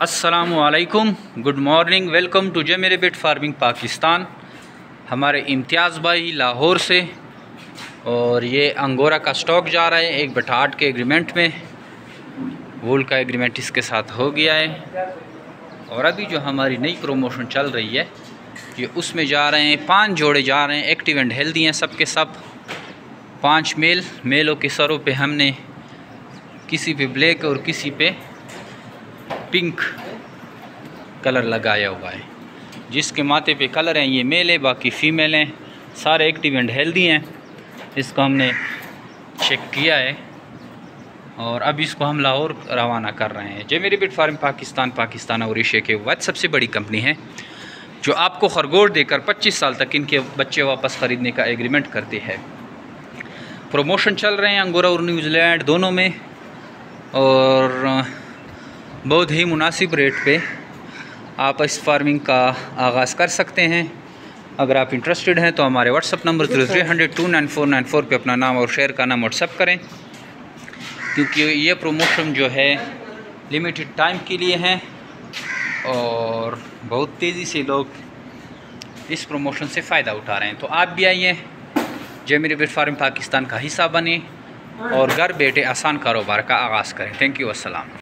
अस्सलामुअलैकुम, good morning, welcome to Zameer bit farming Pakistan. हमारे इम्तियाज़ भाई लाहौर से, और ये अंगोरा का स्टॉक जा रहा है 1/8 के एग्रीमेंट में। वूल का एग्रीमेंट इसके साथ हो गया है। और अभी जो हमारी नई प्रमोशन चल रही है ये उसमें जा रहे हैं 5 जोड़े जा रहे हैं, एक्टिव एंड हेल्दी हैं सब के सब। 5 मेलों के सरों पे हमने किसी पे ब्लैक और किसी पे पिंक कलर लगाया हुआ है। जिसके माथे पे कलर हैं ये मेल है, बाकी फ़ीमेल हैं। सारे एक्टिव एंड हेल्दी हैं। इसको हमने चेक किया है और अब इसको हम लाहौर रवाना कर रहे हैं। जमीर बिट फार्म पाकिस्तान और एशिया के वाद सबसे बड़ी कंपनी है जो आपको खरगोश देकर 25 साल तक इनके बच्चे वापस ख़रीदने का एग्रीमेंट करती है। प्रमोशन चल रहे हैं अंगोरा और न्यूजीलैंड दोनों में, और बहुत ही मुनासिब रेट पे आप इस फार्मिंग का आगाज़ कर सकते हैं। अगर आप इंटरेस्टेड हैं तो हमारे व्हाट्सअप नंबर 0300299494 पे अपना नाम और शहर का नाम व्हाट्सअप करें, क्योंकि ये प्रमोशन जो है लिमिटेड टाइम के लिए है और बहुत तेज़ी से लोग इस प्रमोशन से फ़ायदा उठा रहे हैं। तो आप भी आइए, जमीर बिट फार्म पाकिस्तान का हिस्सा बने और घर बैठे आसान कारोबार का आगाज़ करें। थैंक यू, अस्सलाम।